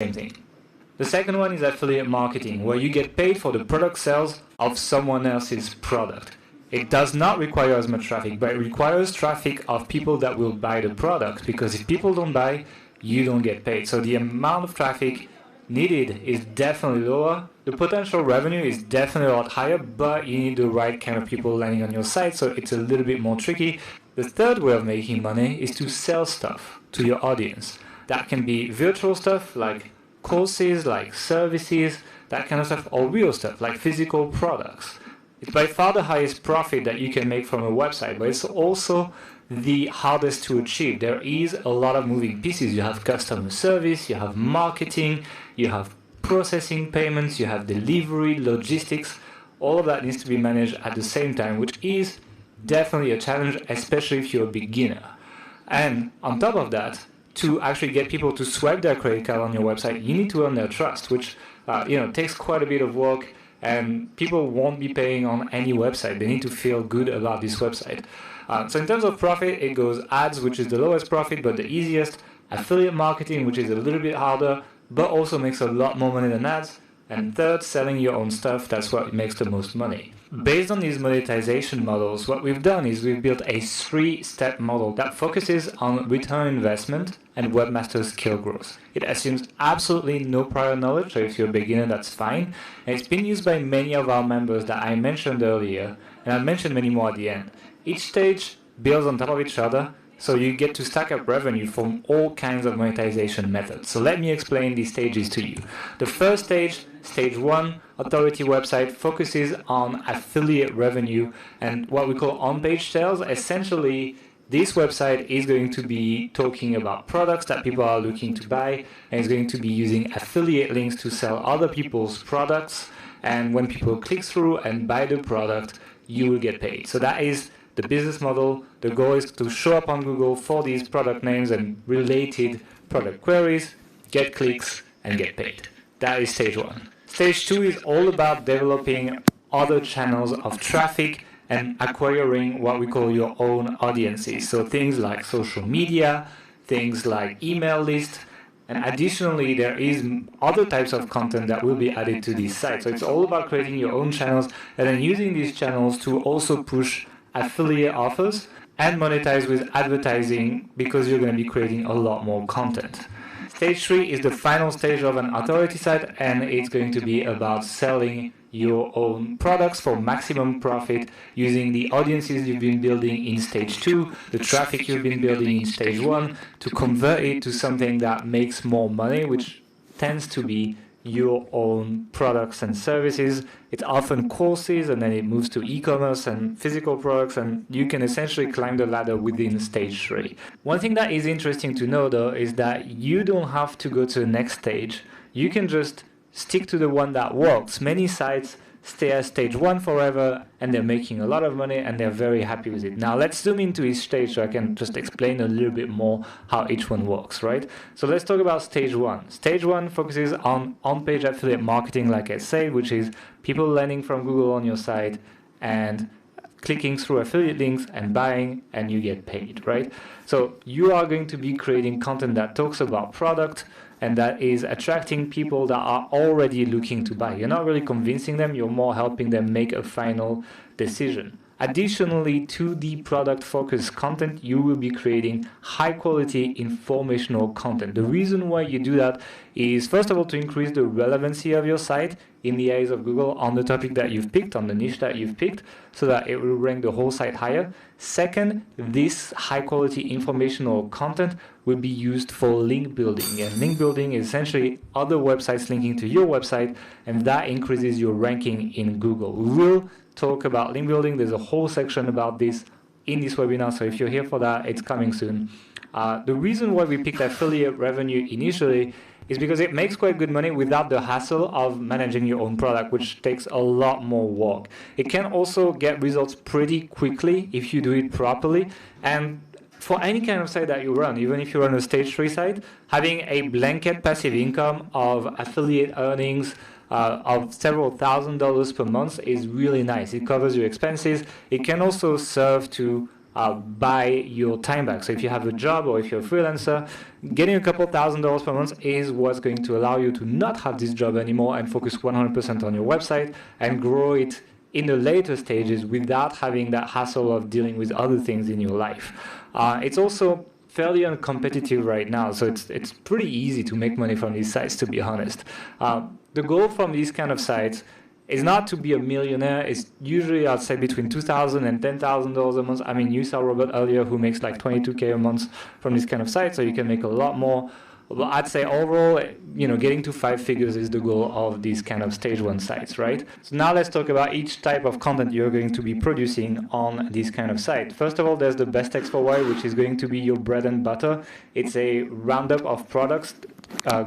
same thing. The second one is affiliate marketing, where you get paid for the product sales of someone else's product. It does not require as much traffic, but it requires traffic of people that will buy the product, because if people don't buy, you don't get paid. So the amount of traffic needed is definitely lower. The potential revenue is definitely a lot higher, but you need the right kind of people landing on your site, so it's a little bit more tricky. The third way of making money is to sell stuff to your audience. That can be virtual stuff like courses, like services, that kind of stuff, or real stuff like physical products. It's by far the highest profit that you can make from a website, but it's also the hardest to achieve. There is a lot of moving pieces. You have customer service, you have marketing, you have processing payments, you have delivery, logistics. All of that needs to be managed at the same time, which is definitely a challenge, especially if you're a beginner. And on top of that, to actually get people to swipe their credit card on your website, you need to earn their trust, which takes quite a bit of work, and people won't be paying on any website. They need to feel good about this website. So in terms of profit, it goes ads, which is the lowest profit but the easiest, affiliate marketing, which is a little bit harder but also makes a lot more money than ads, and third, selling your own stuff. That's what makes the most money. Based on these monetization models, what we've done is we've built a 3-step model that focuses on return on investment and webmaster skill growth. It assumes absolutely no prior knowledge, so if you're a beginner, that's fine. And it's been used by many of our members that I mentioned earlier, and I'll mention many more at the end. Each stage builds on top of each other, so you get to stack up revenue from all kinds of monetization methods. So let me explain these stages to you. The first stage, stage 1, authority website, focuses on affiliate revenue and what we call on-page sales. Essentially, this website is going to be talking about products that people are looking to buy, and is going to be using affiliate links to sell other people's products. And when people click through and buy the product, you will get paid. So that is the business model. The goal is to show up on Google for these product names and related product queries, get clicks, and get paid. That is stage 1. Stage 2 is all about developing other channels of traffic and acquiring what we call your own audiences. So things like social media, things like email lists, and additionally, there is other types of content that will be added to this site. So it's all about creating your own channels and then using these channels to also push affiliate offers and monetize with advertising, because you're going to be creating a lot more content. Stage 3 is the final stage of an authority site, and it's going to be about selling your own products for maximum profit using the audiences you've been building in stage 2, the traffic you've been building in stage 1, to convert it to something that makes more money, which tends to be your own products and services. It's often courses, and then it moves to e-commerce and physical products, and you can essentially climb the ladder within stage 3. One thing that is interesting to know, though, is that you don't have to go to the next stage. You can just stick to the one that works. Many sites stay at stage 1 forever, and they're making a lot of money, and they're very happy with it. Now let's zoom into each stage so I can just explain a little bit more how each one works, right? So let's talk about stage 1. Stage 1 focuses on on-page affiliate marketing, like I said, which is people landing from Google on your site and clicking through affiliate links and buying, and you get paid, right? So you are going to be creating content that talks about product, and that is attracting people that are already looking to buy. You're not really convincing them, you're more helping them make a final decision. Additionally to the product-focused content, you will be creating high-quality informational content. The reason why you do that is, first of all, to increase the relevancy of your site in the eyes of Google on the topic that you've picked, on the niche that you've picked, so that it will rank the whole site higher. Second, this high-quality informational content will be used for link building. And link building is essentially other websites linking to your website, and that increases your ranking in Google. We will talk about link building. There's a whole section about this in this webinar, so if you're here for that, it's coming soon. The reason why we picked affiliate revenue initially is because it makes quite good money without the hassle of managing your own product, which takes a lot more work. It can also get results pretty quickly if you do it properly. And for any kind of site that you run, even if you run a stage 3 site, having a blanket passive income of affiliate earnings of several $1,000s per month is really nice. It covers your expenses. It can also serve to buy your time back. So if you have a job or if you're a freelancer, getting a couple $1,000s per month is what's going to allow you to not have this job anymore and focus 100% on your website and grow it in the later stages without having that hassle of dealing with other things in your life. It's also fairly uncompetitive right now, so it's pretty easy to make money from these sites, to be honest. The goal from these kind of sites is not to be a millionaire. It's usually, I'd say, between $2,000 and $10,000 a month. I mean, you saw Robert earlier who makes like $22K a month from this kind of site, so you can make a lot more. But I'd say overall, getting to 5 figures is the goal of these kind of stage 1 sites, right? So now let's talk about each type of content you're going to be producing on this kind of site. First of all, there's the best X for Y, which is going to be your bread and butter. It's a roundup of products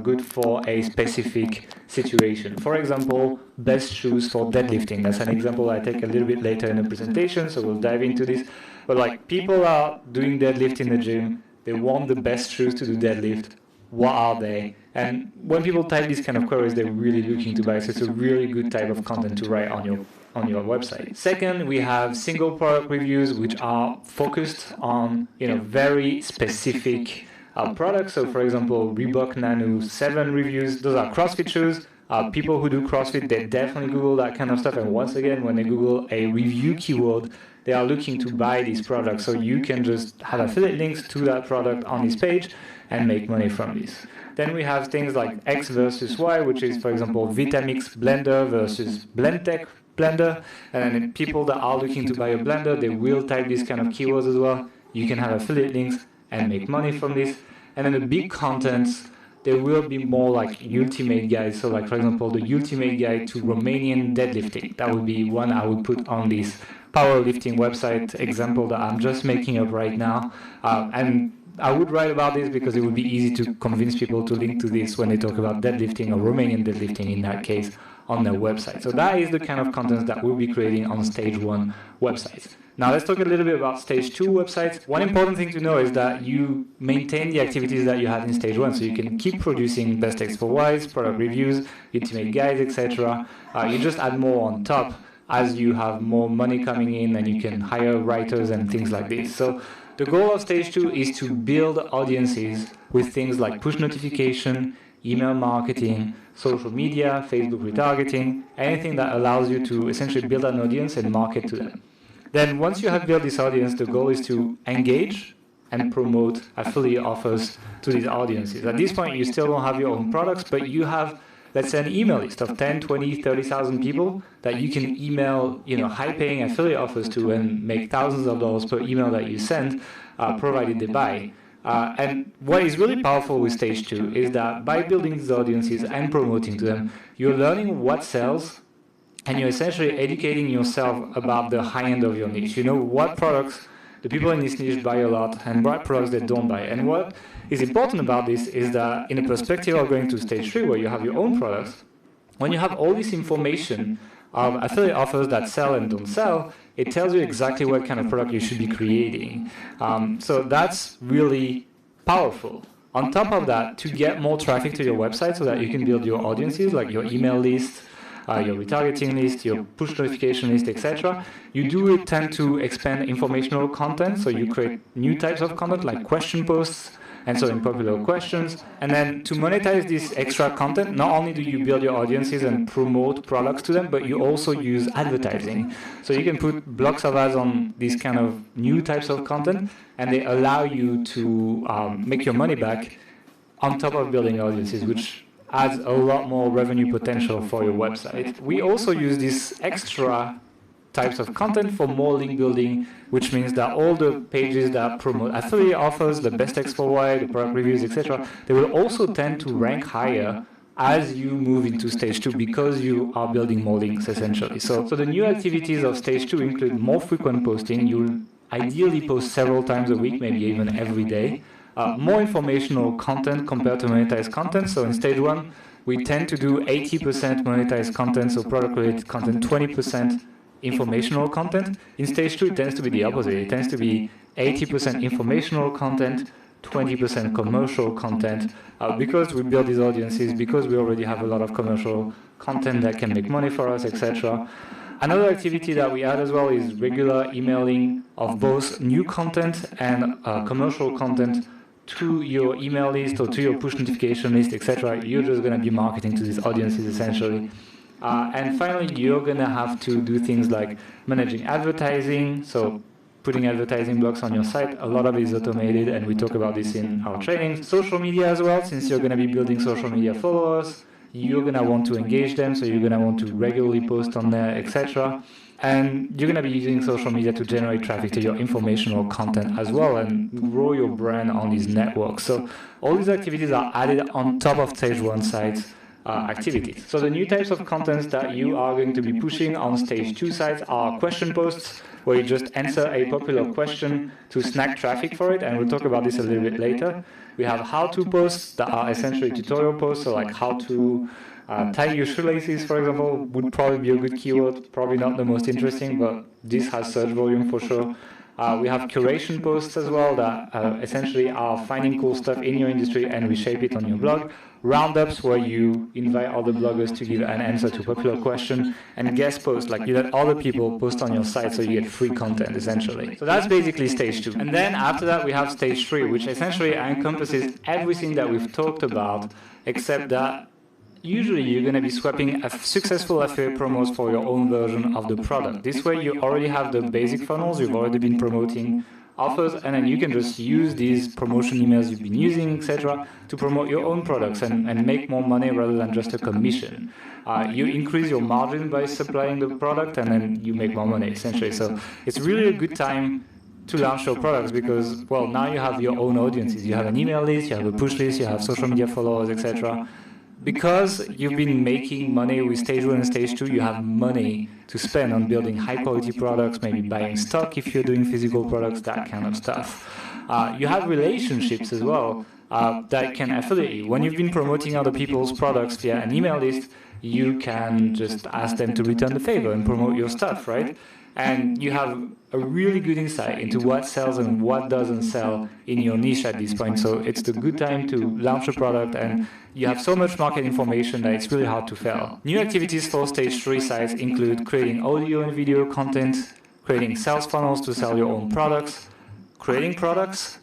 good for a specific situation. For example, best shoes for deadlifting. That's an example I take a little bit later in the presentation, so we'll dive into this. But like, people are doing deadlift in the gym. They want the best shoes to do deadlift. What are they? And when people type these kind of queries, they're really looking to buy. So it's a really good type of content to write on your website. Second, we have single product reviews, which are focused on very specific products. So for example, Reebok Nano 7 reviews, those are CrossFit shoes. People who do CrossFit, they definitely Google that kind of stuff. And once again, when they Google a review keyword, they are looking to buy these products. So you can just have affiliate links to that product on this page and make money from this. Then we have things like X versus Y, which is, for example, Vitamix blender versus Blendtec blender. And then people that are looking to buy a blender, they will type these kind of keywords as well. You can have affiliate links and make money from this. And then the big contents, there will be more like ultimate guides. So like, for example, the ultimate guide to Romanian deadlifting. That would be one I would put on this powerlifting website example that I'm just making up right now. And I would write about this because it would be easy to convince people to link to this when they talk about deadlifting or Romanian deadlifting in that case on their website. So that is the kind of content that we'll be creating on stage 1 websites. Now let's talk a little bit about stage 2 websites. One important thing to know is that you maintain the activities that you had in stage 1, so you can keep producing best X for Ys, product reviews, ultimate guides, etc. You just add more on top as you have more money coming in and you can hire writers and things like this. So the goal of stage 2 is to build audiences with things like push notification, email marketing, social media, Facebook retargeting, anything that allows you to essentially build an audience and market to them. Then once you have built this audience, the goal is to engage and promote affiliate offers to these audiences. At this point, you still don't have your own products, but you have, let's say, an email list of 10, 20, 30,000 people that you can email, high-paying affiliate offers to and make thousands of dollars per email that you send, provided they buy. And what is really powerful with stage 2 is that by building these audiences and promoting to them, you're learning what sells, and you're essentially educating yourself about the high end of your niche. You know what products the people in this niche buy a lot and what products they don't buy. And what is important about this is that in the perspective of going to stage 3, where you have your own products, when you have all this information of affiliate offers that sell and don't sell, it tells you exactly what kind of product you should be creating. So that's really powerful. On top of that, to get more traffic to your website so that you can build your audiences, like your email list, your retargeting list, your push notification list, etc., you do tend to expand informational content. So you create new types of content like question posts, answering popular questions. And then to monetize this extra content, not only do you build your audiences and promote products to them, but you also use advertising. So you can put blocks of ads on these kind of new types of content, and they allow you to make your money back on top of building audiences, which adds a lot more revenue potential for your website. We also use these extra types of content for more link building, which means that all the pages that promote affiliate offers, the best X for Y, the product reviews, etc., they will also tend to rank higher as you move into stage 2 because you are building more links essentially. So the new activities of stage 2 include more frequent posting. You'll ideally post several times a week, maybe even every day. More informational content compared to monetized content. So in stage 1, we tend to do 80% monetized content, so product-related content, 20% informational content. In stage 2, it tends to be the opposite. It tends to be 80% informational content, 20% commercial content, because we build these audiences, because we already have a lot of commercial content that can make money for us, etc. Another activity that we add as well is regular emailing of both new content and commercial content to your email list or to your push notification list, etc. You're just going to be marketing to these audiences essentially. And finally, you're going to have to do things like managing advertising, so putting advertising blocks on your site. A lot of it is automated, and we talk about this in our training. Social media as well, since you're going to be building social media followers, you're going to want to engage them, so you're going to want to regularly post on there, etc. And you're going to be using social media to generate traffic to your informational content as well and grow your brand on these networks. So all these activities are added on top of stage 1 sites activities. So the new types of contents that you are going to be pushing on stage 2 sites are question posts, where you just answer a popular question to snag traffic for it, and we'll talk about this a little bit later. We have how-to posts that are essentially tutorial posts, so like how to tie your shoelaces, for example, would probably be a good keyword, probably not the most interesting, but this has search volume for sure. We have curation posts as well that essentially are finding cool stuff in your industry and reshape it on your blog. Roundups, where you invite other bloggers to give an answer to a popular question, and guest posts, like you let other people post on your site so you get free content essentially. So that's basically stage 2. And then after that we have stage 3, which essentially encompasses everything that we've talked about, except that usually you're going to be swapping successful affiliate promos for your own version of the product. This way you already have the basic funnels, you've already been promoting offers, and then you can just use these promotion emails you've been using, etc., to promote your own products and make more money rather than just a commission. You increase your margin by supplying the product, and then you make more money, essentially. So it's really a good time to launch your products because, well, now you have your own audiences. You have an email list, you have a push list, you have social media followers, etc. Because you've been making money with stage 1 and stage 2, you have money to spend on building high-quality products, maybe buying stock if you're doing physical products, that kind of stuff. You have relationships as well that can affiliate you. When you've been promoting other people's products via an email list, you can just ask them to return the favor and promote your stuff, right? And you have a really good insight into what sells and what doesn't sell in your niche at this point. So it's the good time to launch a product, and you have so much market information that it's really hard to fail. New activities for stage 3 sites include creating audio and video content, creating sales funnels to sell your own products, creating products,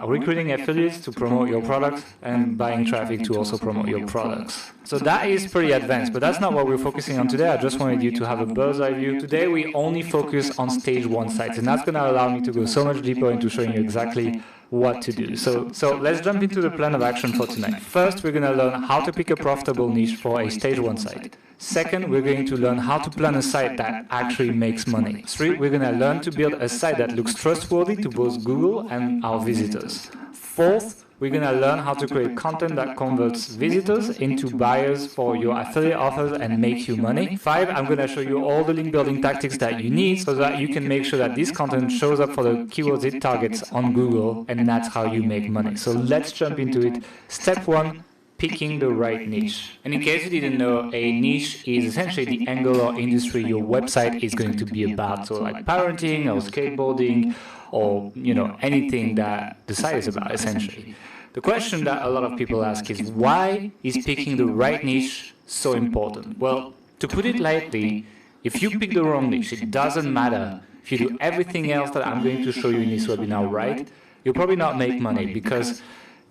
recruiting affiliates to promote your products, and buying traffic to also promote your products. So that is pretty advanced, but that's not what we're focusing on today. I just wanted you to have a bird's eye view. Today we only focus on stage 1 sites, and that's going to allow me to go so much deeper into showing you exactly what to do. So let's jump into the plan of action for tonight. First, we're going to learn how to pick a profitable niche for a stage 1 site. Second, we're going to learn how to plan a site that actually makes money. 3, we're going to learn to build a site that looks trustworthy to both Google and our visitors. 4th, we're going to learn how to create content that converts visitors into buyers for your affiliate offers and makes you money. 5, I'm going to show you all the link building tactics that you need so that you can make sure that this content shows up for the keywords it targets on Google, and that's how you make money. So let's jump into it. Step 1. Picking the right niche. And in case you didn't know, a niche is essentially the angle or industry your website is going to be about. So like parenting or skateboarding or, you know, anything that the site is about, essentially. The question that a lot of people ask is, why is picking the right niche so important? Well, to put it lightly, if you pick the wrong niche, it doesn't matter if you do everything else that I'm going to show you in this webinar right, you'll probably not make money because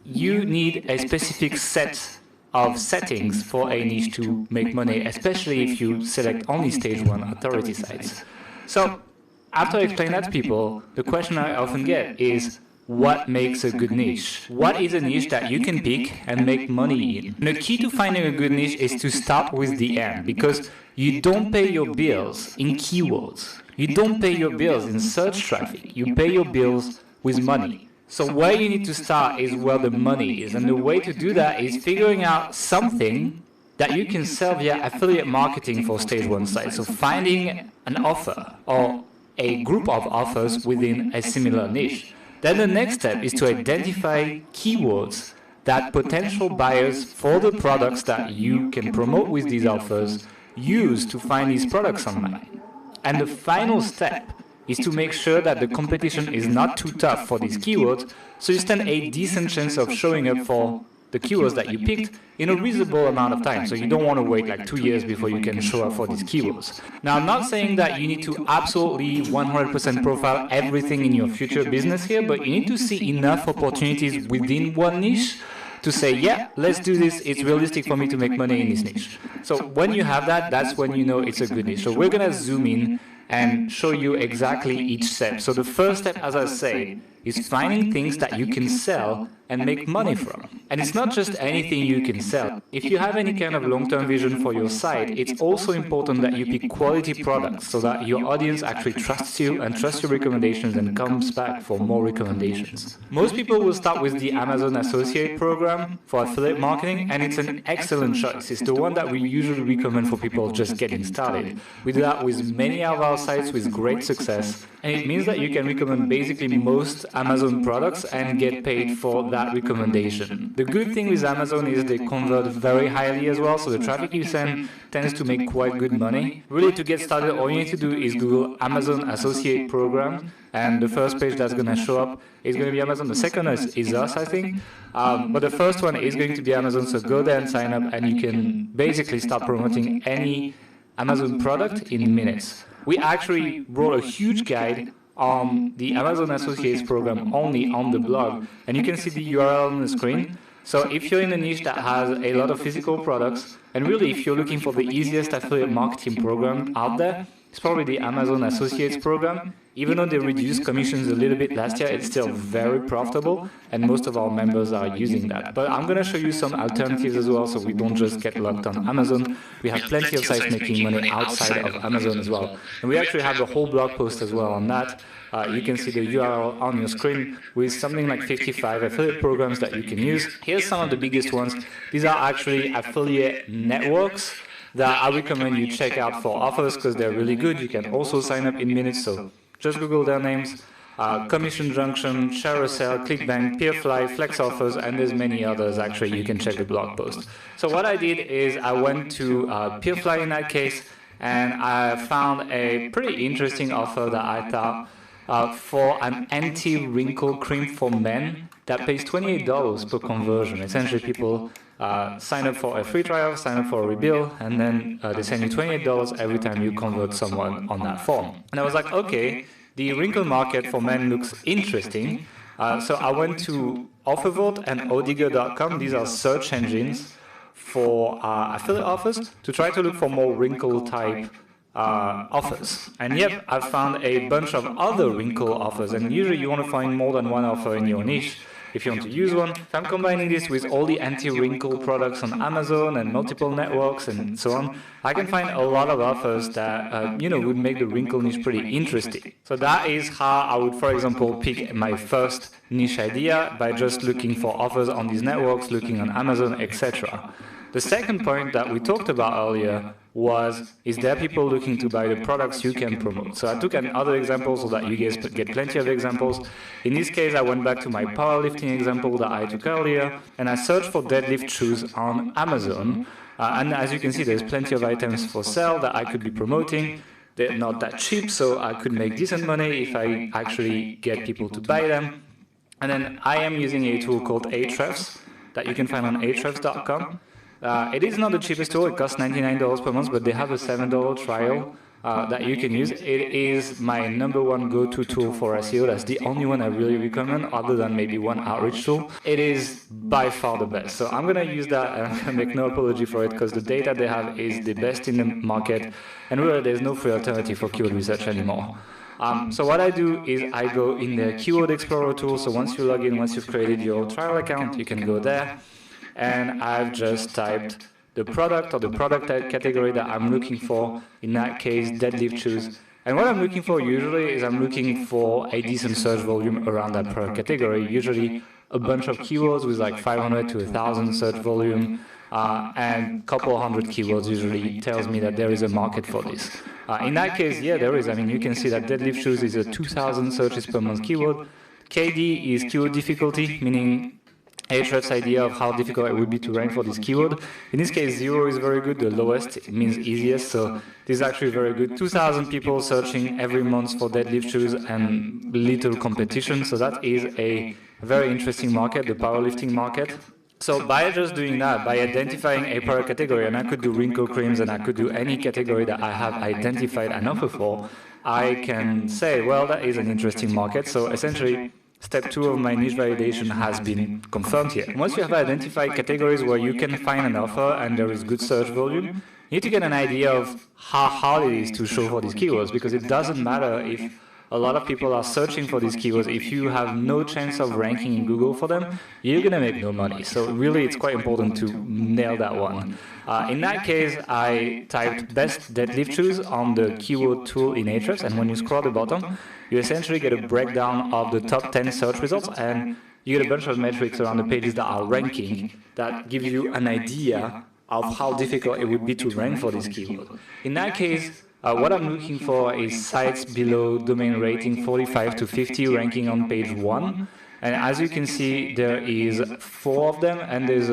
you need a specific set of settings for a niche to make money, especially if you select only stage 1 authority sites. So, after I explain that to people, the question I often get is, what makes a good niche? What is a niche that you can pick and make money in? And the key to finding a good niche is to start with the end, because you don't pay your bills in keywords. You don't pay your bills in search traffic. You pay your bills with money. So where you need to start is where the money is, and the way to do that is figuring out something that you can sell via affiliate marketing for stage 1 sites. So finding an offer or a group of offers within a similar niche. Then the next step is to identify keywords that potential buyers for the products that you can promote with these offers use to find these products online. And the final step is to make sure that the competition is not too tough for these keywords, so you stand a decent chance of showing up for the keywords that you picked in a reasonable amount of time. So you don't want to wait like 2 years before you can show up for these keywords. Now, I'm not saying that you need to absolutely 100% profile everything in your future business here, but you need to see enough opportunities within one niche to say, yeah, let's do this. It's realistic for me to make money in this niche. So when you have that, that's when you know it's a good niche. So we're going to zoom in and show you exactly each step. So the first step, as I say, is finding things that you can sell and make money from. And it's not just anything you can sell. If you have any kind of long-term vision for your site, it's also important that you pick quality products so that your audience actually trusts you and trusts your recommendations and comes back for more recommendations. Most people will start with the Amazon Associate program for affiliate marketing, and it's an excellent choice. It's the one that we usually recommend for people just getting started. We do that with many of our sites with great success, and it means that you can recommend basically most Amazon products and get paid for that recommendation. The good thing with Amazon is they convert very highly as well, so the traffic you send tends to make quite good money. Really, to get started, all you need to do is Google Amazon Associate Program, and the first page that's going to show up is going to be Amazon. The second is us, I think. But the first one is going to be Amazon, so go there and sign up, and you can basically start promoting any Amazon product in minutes. We actually wrote a huge guide on the Amazon Associates program only on the blog, and you can see the URL on the screen. So if you're in a niche that has a lot of physical products, and really if you're looking for the easiest affiliate marketing program out there, it's probably the Amazon Associates program. Even though they reduced commissions a little bit last year, it's still very profitable, and most of our members are using that. But I'm going to show you some alternatives as well, so we don't just get locked on Amazon. We have plenty of sites making money outside of Amazon as well. And we actually have the whole blog post as well on that. You can see the URL on your screen with something like 55 affiliate programs that you can use. Here's some of the biggest ones. These are actually affiliate networks that I recommend you check out for offers because they're really good. You can also sign up in minutes, so just Google their names. Commission Junction, Carousel, ClickBank, Peerfly, Flex Offers, and there's many others. Actually, you can check the blog post. So what I did is I went to Peerfly in that case, and I found a pretty interesting offer that I thought for an anti-wrinkle cream for men that pays $28 per conversion. Essentially, people sign up for a free trial, sign up for a rebill, and then they send you $28 every time you convert someone on that form. And I was like, okay, the wrinkle market for men looks interesting. So I went to OfferVote and Odigger.com. These are search engines for affiliate offers to try to look for more wrinkle type offers. And yep, I found a bunch of other wrinkle offers, and usually you want to find more than one offer in your niche if you want to use one. If I'm combining this with all the anti-wrinkle products on Amazon and multiple networks and so on, I can find a lot of offers that would make the wrinkle niche pretty interesting. So that is how I would, for example, pick my first niche idea, by just looking for offers on these networks, looking on Amazon, etc. The second point that we talked about earlier was, is there people looking to buy the products you can promote? So I took another example so that you guys get plenty of examples. In this case, I went back to my powerlifting example that I took earlier, and I searched for deadlift shoes on Amazon. And as you can see, there's plenty of items for sale that I could be promoting. They're not that cheap, so I could make decent money if I actually get people to buy them. And then I am using a tool called Ahrefs that you can find on ahrefs.com. It is not the cheapest tool. It costs $99 per month, but they have a $7 trial that you can use. It is my #1 go-to tool for SEO. That's the only one I really recommend, other than maybe one outreach tool. It is by far the best. So I'm going to use that, and I'm going to make no apology for it, because the data they have is the best in the market, and really there's no free alternative for keyword research anymore. So what I do is I go in the Keyword Explorer tool. So once you log in, once you've created your trial account, you can go there. And I've just typed the product or the product category that I'm looking for, in that case, deadlift shoes. And what I'm looking for usually is I'm looking for a decent search volume around that product category, usually a bunch of keywords with like 500 to 1,000 search volume, and a couple hundred keywords usually tells me that there is a market for this. In that case, yeah, there is. I mean, you can see that deadlift shoes is a 2,000 searches per month keyword. KD is keyword difficulty, meaning Ahrefs' idea of how difficult it would be to rank for this keyword. In this case, 0 is very good, the lowest means easiest, so this is actually very good. 2,000 people searching every month for deadlift shoes and little competition, so that is a very interesting market, the powerlifting market. So by just doing that, by identifying a product category, and I could do wrinkle creams and I could do any category that I have identified an offer for, I can say, well, that is an interesting market. So essentially, step 2 of my niche validation has been confirmed here. Once you have identified categories where you can find an offer and there is good search volume, you need to get an idea of how hard it is to show for these keywords, because it doesn't matter if a lot of people are searching for these keywords. If you have no chance of ranking in Google for them, you're going to make no money. So really, it's quite important to nail that one. In that case, I typed best deadlift shoes on the keyword tool in Ahrefs, and when you scroll to the bottom, you essentially get a breakdown of the top 10 search results, and you get a bunch of metrics around the pages that are ranking that give you an idea of how difficult it would be to rank for this keyword. In that case, what I'm looking for is sites below domain rating 45 to 50 ranking on page 1. And as you can see, there is 4 of them, and there's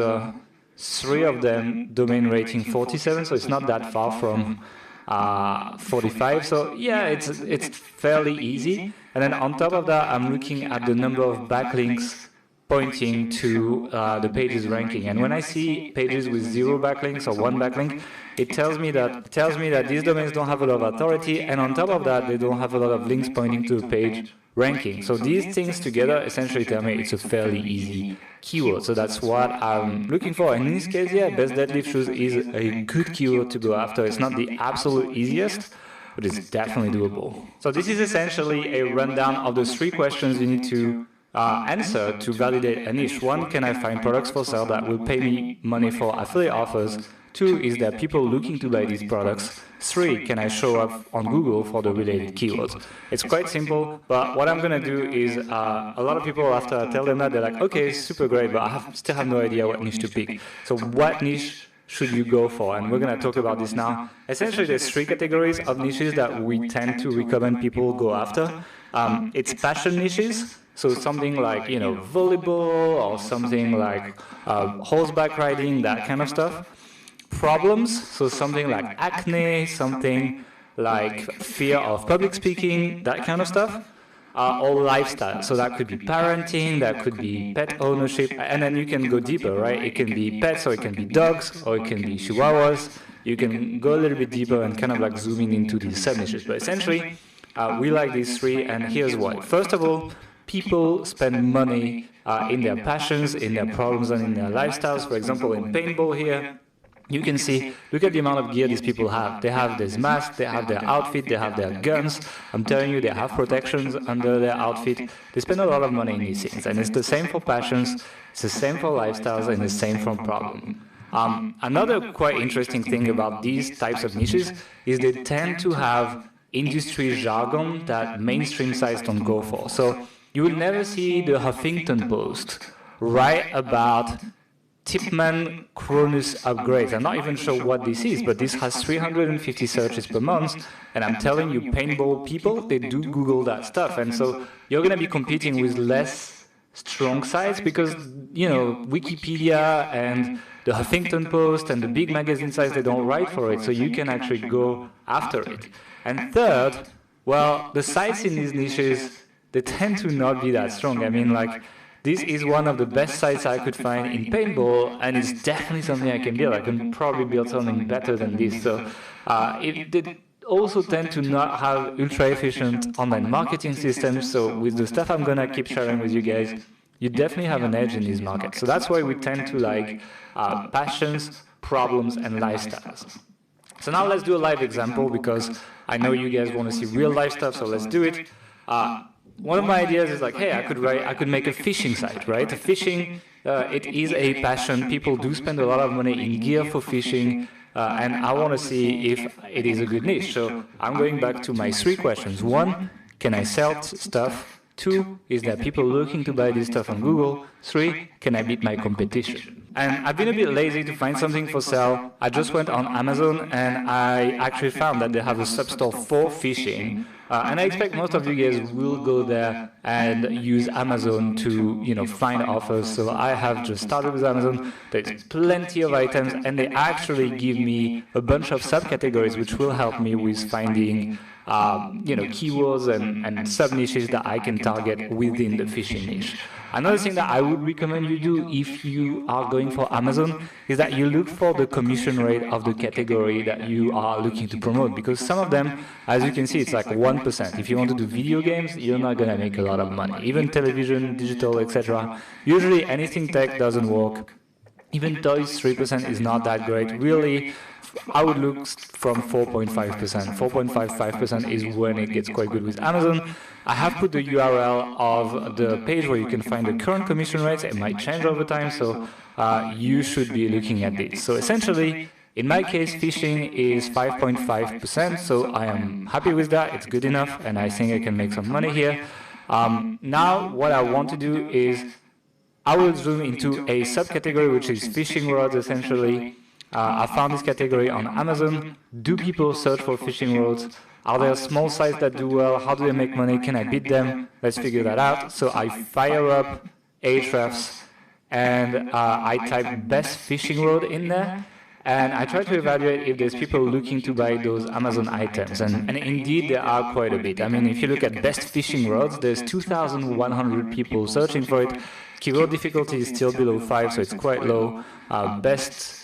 3 of them domain rating 47, so it's not that far from 45. So yeah, it's fairly easy. And then on top of that, I'm looking at the number of backlinks pointing to the page's ranking. And when I see pages with 0 backlinks or 1 backlink, it tells me that these domains don't have a lot of authority, and on top of that, they don't have a lot of links pointing to the page ranking. So these things together essentially tell me it's a fairly easy keyword. So that's what I'm looking for. And in this case, yeah, best deadlift shoes is a good keyword to go after. It's not the absolute easiest, but it's definitely doable. So this is essentially a rundown of the 3 questions you need to answer to validate a niche. 1, can I find products for sale that will pay me money for affiliate offers? 2, is there people looking to buy these products? 3, can I show up on Google for the related keywords? It's quite simple, but what I'm going to do is, a lot of people, after I tell them that, they're like, okay, super great, but I still have no idea what niche to pick. So what niche should you go for? And we're going to talk about this now. Essentially, there's 3 categories of niches that we tend to recommend people go after. It's passion niches. So something like, you know, volleyball, or something like horseback riding, that kind of stuff. Problems, so something like acne, something like fear of public speaking, that kind of stuff. Or lifestyle, so that could be parenting, that could be pet ownership, and then you can go deeper, right? It can be pets, or it can be dogs, or it can be chihuahuas. You can go a little bit deeper and kind of like zooming into these sub-niches. But essentially, we like these 3, and here's why. First of all, people spend money in their passions, in their problems, and in their lifestyles. For example, in paintball here, you can see, look at the amount of gear these people have. They have this mask, they have their outfit, they have their guns. I'm telling you, they have protections under their outfit. They spend a lot of money in these things. And it's the same for passions, it's the same for lifestyles, and the same for problems. Another quite interesting thing about these types of niches is they tend to have industry jargon that mainstream sites don't go for. So you will never see the Huffington Post write about Tipman Cronus upgrades. I'm not even sure what this is, but this has 350 searches per month, and I'm telling you, paintball people, they do Google that stuff, and so you're going to be competing with less strong sites because, you know, Wikipedia and the Huffington Post and the big magazine sites, they don't write for it, so you can actually go after it. And third, well, the sites in these niches, they tend to not be that strong. I mean, like, this is one of the best sites I could find in paintball, and it's definitely something I can build. I can probably build something better than this. So they also tend to not have ultra-efficient online marketing systems. So with the stuff I'm going to keep sharing with you guys, you definitely have an edge in these markets. So that's why we tend to like passions, problems, and lifestyles. So now let's do a live example, because I know you guys want to see real life stuff, so let's do it. One of my ideas is like, hey, I could make a fishing site, right? Fishing, it is a passion. People do spend a lot of money in gear for fishing, and I want to see if it is a good niche. So I'm going back to my 3 questions. 1, can I sell stuff? 2, is there people looking to buy this stuff on Google? 3, can I beat my competition? And I've been a bit lazy to find something for sale. I just went on Amazon, and I actually found that they have a substore for fishing And I expect most of you guys will go there and use Amazon to, find offers. So I have just started with Amazon. There's plenty of items, and they actually give me a bunch of subcategories, which will help me with finding, keywords and sub-niches that I can target within the fishing niche. Another thing that I would recommend you do if you are going for Amazon is that you look for the commission rate of the category that you are looking to promote, because some of them, as you can see, it's like 1%. If you want to do video games, you're not going to make a lot of money. Even television, digital, etc. Usually anything tech doesn't work. Even toys, 3% is not that great. Really, I would look from 4.5%. 4.55% is when it gets quite good with Amazon. I have put the URL of the page where you can find the current commission rates. It might change over time, so you should be looking at this. So essentially, in my case, fishing is 5.5%, so I am happy with that. It's good enough, and I think I can make some money here. Now, what I want to do is I will zoom into a subcategory, which is fishing rods, essentially. I found this category on Amazon. Do people search for fishing rods? Are there small sites that do well? How do they make money? Can I beat them? Let's figure that out. So I fire up Ahrefs, and I type best fishing rod in there. And I try to evaluate if there's people looking to buy those Amazon items. And indeed, there are quite a bit. I mean, if you look at best fishing rods, there's 2,100 people searching for it. Keyword difficulty is still below 5, so it's quite low. Best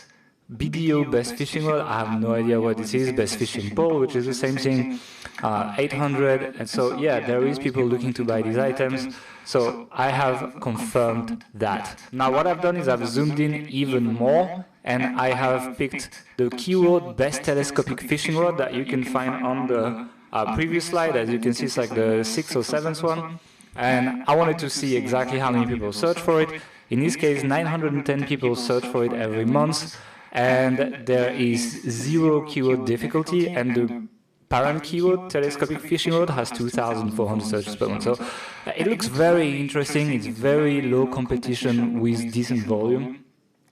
BDO, best fishing rod, I have no idea what this is. Best fishing pole, which is the same thing, 800. And so, yeah, there is people looking to buy these items. So I have confirmed that. Now, what I've done is I've zoomed in even more, and I have picked the keyword best telescopic fishing rod that you can find on the previous slide. As you can see, it's like the 6th or 7th one. And I wanted to see exactly how many people search for it. In this case, 910 people search for it every month. And there is 0 keyword difficulty, and the parent keyword, telescopic fishing rod, has 2,400 searches per month. So it looks very interesting. It's very low competition with decent volume.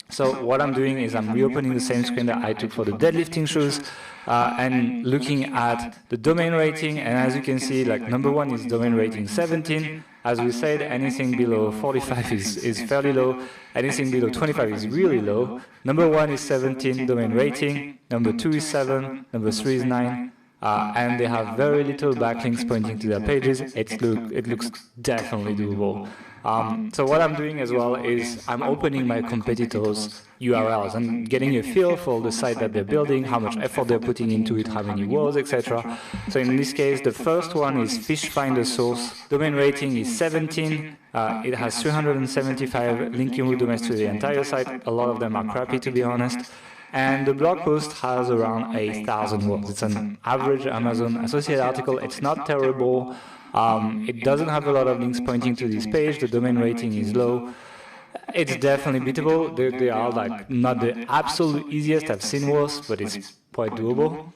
So what I'm doing is I'm reopening the same screen that I took for the deadlifting shoes and looking at the domain rating. And as you can see, like number 1 is domain rating 17. As we said, anything below 45 is fairly low. Anything below 25 is really low. Number 1 is 17 domain rating. Number 2 is 7. Number 3 is 9. And they have very little backlinks pointing to their pages. It looks definitely doable. So what I'm doing as well is I'm opening my competitors' URLs and getting a feel for the site that they're building, how much effort they're putting into it, how many words, etc. So in this case, the first one is Fish Finder Source. Domain rating is 17. It has 375 linking root domains to the entire site. A lot of them are crappy, to be honest. And the blog post has around 1,000 words. It's an average Amazon Associated article. It's not terrible. It doesn't have a lot of links pointing to this page. The domain rating is low. It's definitely beatable. They are like not the absolute easiest. I've seen worse, but it's quite doable.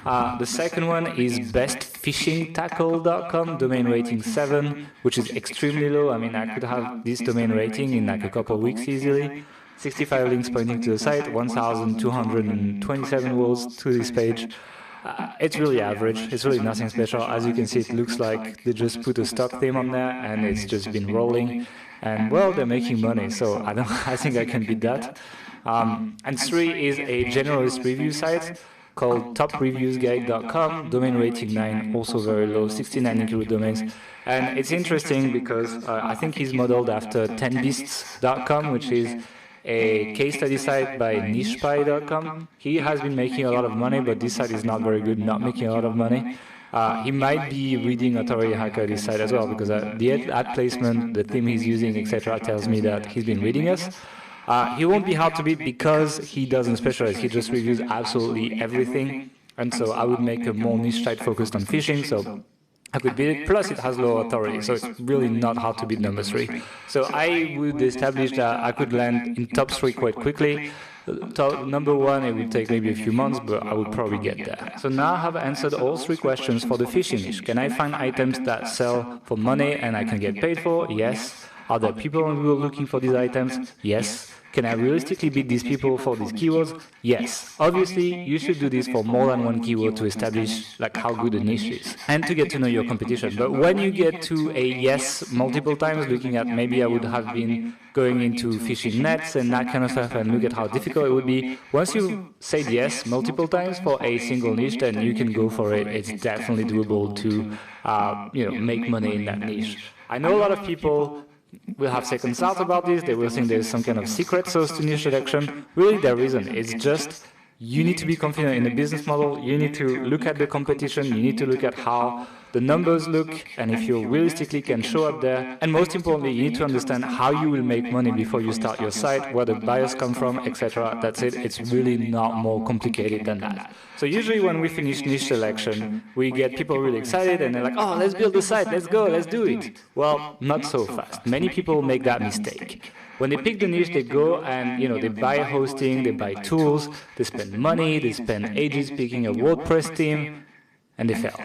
The second one is bestfishingtackle.com, domain rating 7, which is extremely low. I mean, I could have this domain rating in like a couple of weeks easily. 65 links pointing to the site, 1,227 words to this page. It's really average. It's really nothing special. As you can see, it looks like they just put a stock theme on there and it's just been rolling. And well, they're making money, so I think I can beat that. And 3 is a generalist review site called topreviewsguide.com, domain rating 9, also very low, 69 included domains. And it's interesting because I think he's modeled after 10beasts.com, which is a case study site by nichepie.com. He has been making a lot of money, but this site is not very good, not making a lot of money. He might be reading Authority Hacker this site as well, because the ad placement, the theme he's using, etc., tells me that he's been reading us. He won't be hard to beat because he doesn't specialize. He just reviews absolutely everything. And so I would make a more niche site focused on fishing. So I could beat it, plus it has low authority, so it's really not hard to beat number 3. So I would establish that I could land in top 3 quite quickly. Number 1, it would take maybe a few months, but I would probably get there. So now I have answered all 3 questions for the fishing niche. Can I find items that sell for money and I can get paid for? Yes. Are there people on Google looking for these items? Yes. Can I realistically beat these people for these keywords? Yes. Obviously, you should do this for more than one keyword to establish like how good a niche is and to get to know your competition. But when you get to a yes multiple times, looking at maybe I would have been going into fishing nets and that kind of stuff and look at how difficult it would be. Once you say yes multiple times for a single niche, then you can go for it. It's definitely doable to make money in that niche. I know a lot of people will have second thoughts about this. They will think there's some kind of secret sauce to niche selection. Really, there isn't. It's just you need to be confident in the business model. You need to look at the competition. You need to look at how the numbers look and if you realistically can show up there. And most importantly, you need to understand how you will make money before you start your site, where the buyers come from, etc. That's it. It's really not more complicated than that. So usually when we finish niche selection, we get people really excited and they're like, oh, let's build the site, let's go, let's do it. Well, not so fast. Many people make that mistake. When they pick the niche, they go and they buy hosting, they buy tools, they spend money, they spend ages picking a WordPress theme, and they fail.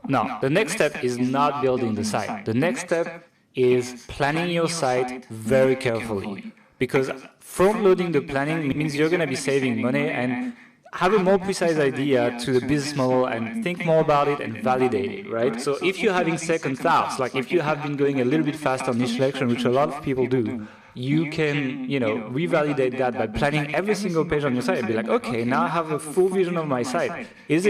Now, the next step is not building the site. The next step is planning your site very carefully. Because front-loading the planning means you're going to be saving money and have a more precise idea to the business model and think more about it and validate it, right? So if you're having second thoughts, like if you have been going a little bit fast on niche selection, which a lot of people do, you can, revalidate that by planning every single page on your site and be like, okay, now I have a full vision of my site. Does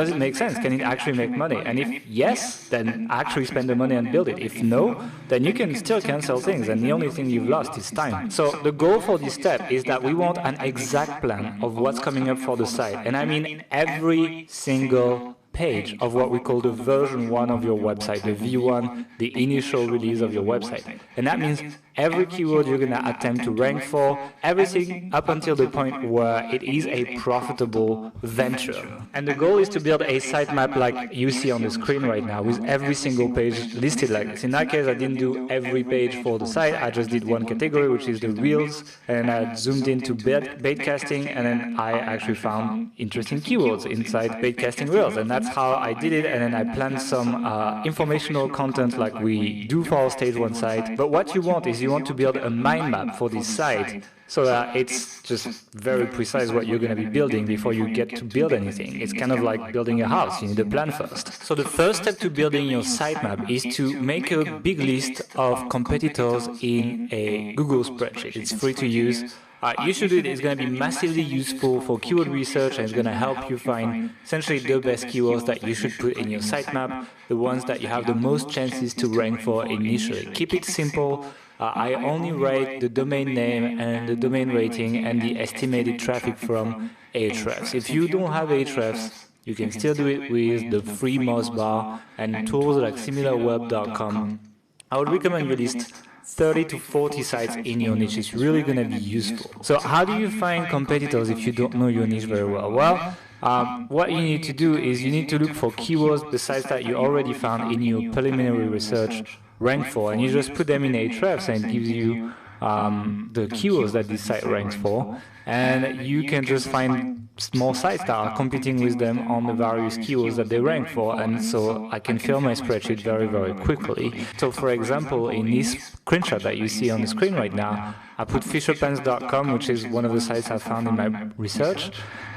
it make sense? Can it actually make money? And if yes, then actually spend the money and build it. If no, then you can still cancel things and the only thing you've lost is time. So the goal for this step is that we want an exact plan of what's coming up for the site. And I mean every single page of what we call the version 1 of your website, the V1, the initial release of your website. And that means every keyword you're going to attempt to rank for, everything up until the point where it is a profitable venture. And the goal is to build a sitemap like you see on the screen right now, with every single page listed like this. In that case, I didn't do every page for the site, I just did one category, which is the reels, and I zoomed into bait casting, and then I actually found interesting keywords inside bait casting reels, and that's how I did it. And then I planned some informational content like we do for our stage 1 site. But what you want is you want to build a mind map for this site so that it's just very precise what you're going to be building before you get to build anything. It's kind of like building a house. You need a plan first. So the first step to building your sitemap is to make a big list of competitors in a Google spreadsheet. It's free to use. You should do it. It's going to be massively useful for keyword research, and it's going to help you find essentially the best keywords that you should put in your sitemap, the ones that you have the most chances to rank for initially. Keep it simple. I only rate the domain name and the domain rating and the estimated traffic from Ahrefs. If you don't have Ahrefs, you can still do it with the free Moz bar and tools like similarweb.com. I would recommend you list 30 to 40 sites in your niche. It's really going to be useful. So how do you find competitors if you don't know your niche very well? Well, what you need to do is you need to look for keywords besides that you already found in your preliminary research rank for, and you just put them in Ahrefs and it gives you the keywords that this site ranks for, and you can just find small sites that are competing with them on the various keywords that they rank for, and so I can fill my spreadsheet very, very quickly. So for example, in this screenshot that you see on the screen right now, I put fisherpants.com, which is one of the sites I found in my research,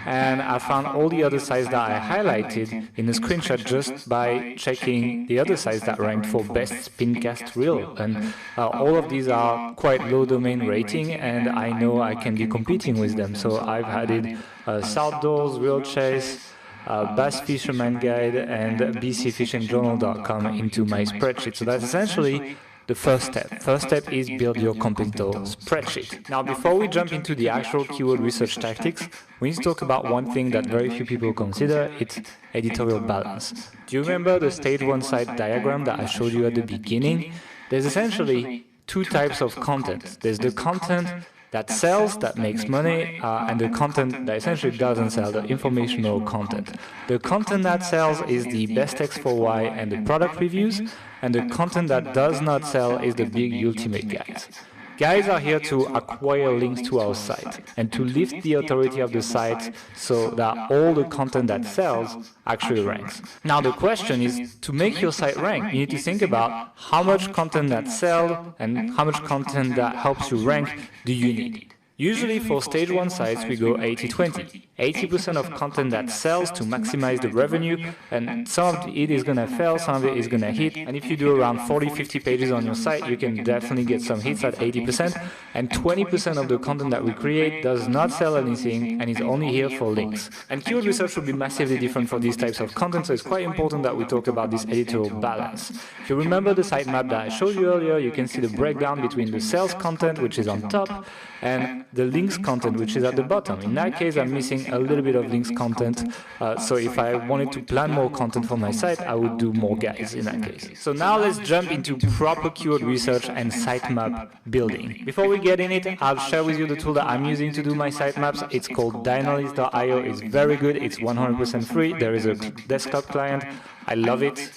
and I found all the other sites that I highlighted in the screenshot just by checking the other sites that ranked for best spincast reel. And all of these are quite low domain rating, and I know I can be competing with them. So I've added Southdoors, Reel Chase, Bass Fisherman Guide, and bcfishingjournal.com into my spreadsheet. So that's essentially the first step. First step is build your competitor spreadsheet. Now, before we jump into the actual keyword research tactics, we need to talk about one thing that very few people consider. It's editorial balance. Do you remember the stage 1 site diagram that I showed you at the beginning? There's essentially two types of content. There's the content that sells, that makes money, and the content that essentially doesn't sell, the informational content. The content that sells is the best X for Y and the product reviews, and the content that does not sell is the big ultimate guides. Guides are here to acquire links to our site and to lift the authority of the site so that all the content that sells actually ranks. Now the question is, to make your site rank, you need to think about how much content that sells and how much content that helps you rank do you need. Usually for stage 1 sites we go 80-20. 80% of content that sells to maximize the revenue, and some of it is going to fail, some of it is going to hit, and if you do around 40-50 pages on your site, you can definitely get some hits at 80%, and 20% of the content that we create does not sell anything and is only here for links. And keyword research will be massively different for these types of content, so it's quite important that we talk about this editorial balance. If you remember the sitemap that I showed you earlier, you can see the breakdown between the sales content, which is on top, and the links content, which is at the bottom. In that case, I'm missing a little bit of links content, so if I wanted to plan more content for my site, I would do more guides in that case. So now let's jump into proper keyword research and sitemap building. Before we get in it, I'll share with you the tool that I'm using to do my sitemaps. It's called Dynalist.io. It's very good. It's 100% free. There is a desktop client. I love it.